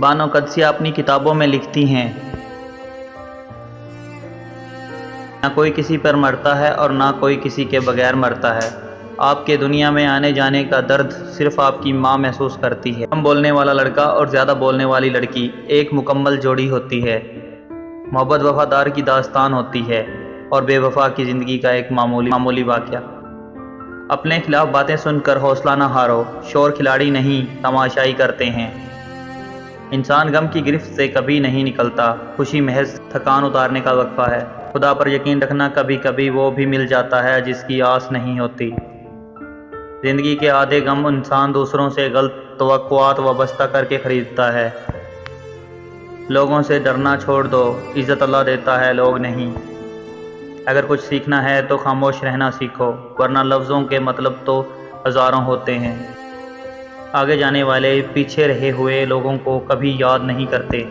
بانو قدسیہ اپنی کتابوں میں لکھتی ہیں، نہ کوئی کسی پر مرتا ہے اور نہ کوئی کسی کے بغیر مرتا ہے۔ آپ کے دنیا میں آنے جانے کا درد صرف آپ کی ماں محسوس کرتی ہے۔ کم بولنے والا لڑکا اور زیادہ بولنے والی لڑکی ایک مکمل جوڑی ہوتی ہے۔ محبت وفادار کی داستان ہوتی ہے اور بے وفا کی زندگی کا ایک معمولی واقعہ۔ اپنے خلاف باتیں سن کر حوصلہ نہ ہارو، شور کھلاڑی نہیں تماشائی کرتے ہیں۔ انسان غم کی گرفت سے کبھی نہیں نکلتا، خوشی محض تھکان اتارنے کا وقفہ ہے۔ خدا پر یقین رکھنا، کبھی کبھی وہ بھی مل جاتا ہے جس کی آس نہیں ہوتی۔ زندگی کے آدھے غم انسان دوسروں سے غلط توقعات وابستہ کر کے خریدتا ہے۔ لوگوں سے ڈرنا چھوڑ دو، عزت اللہ دیتا ہے، لوگ نہیں۔ اگر کچھ سیکھنا ہے تو خاموش رہنا سیکھو، ورنہ لفظوں کے مطلب تو ہزاروں ہوتے ہیں۔ آگے جانے والے پیچھے رہے ہوئے لوگوں کو کبھی یاد نہیں کرتے۔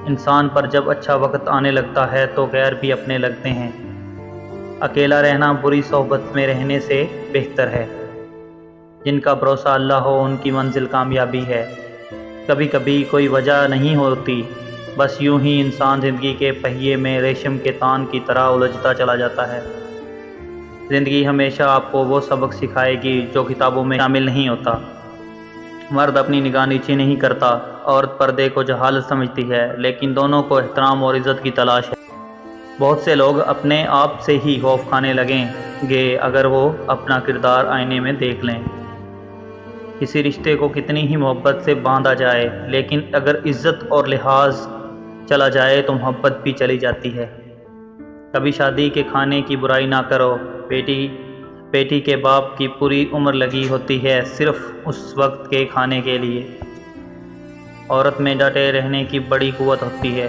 انسان پر جب اچھا وقت آنے لگتا ہے تو غیر بھی اپنے لگتے ہیں۔ اکیلا رہنا بری صحبت میں رہنے سے بہتر ہے۔ جن کا بھروسہ اللہ ہو ان کی منزل کامیابی ہے۔ کبھی کبھی کوئی وجہ نہیں ہوتی، بس یوں ہی انسان زندگی کے پہیے میں ریشم کے تان کی طرح الجھتا چلا جاتا ہے۔ زندگی ہمیشہ آپ کو وہ سبق سکھائے گی جو کتابوں میں شامل نہیں ہوتا۔ مرد اپنی نگاہ نیچی نہیں کرتا، عورت پردے کو جہالت سمجھتی ہے، لیکن دونوں کو احترام اور عزت کی تلاش ہے۔ بہت سے لوگ اپنے آپ سے ہی خوف کھانے لگیں گے اگر وہ اپنا کردار آئینے میں دیکھ لیں۔ کسی رشتے کو کتنی ہی محبت سے باندھا جائے، لیکن اگر عزت اور لحاظ چلا جائے تو محبت بھی چلی جاتی ہے۔ کبھی شادی کے کھانے کی برائی نہ کرو، بیٹی کے باپ کی پوری عمر لگی ہوتی ہے صرف اس وقت کے کھانے کے لیے۔ عورت میں ڈٹے رہنے کی بڑی قوت ہوتی ہے۔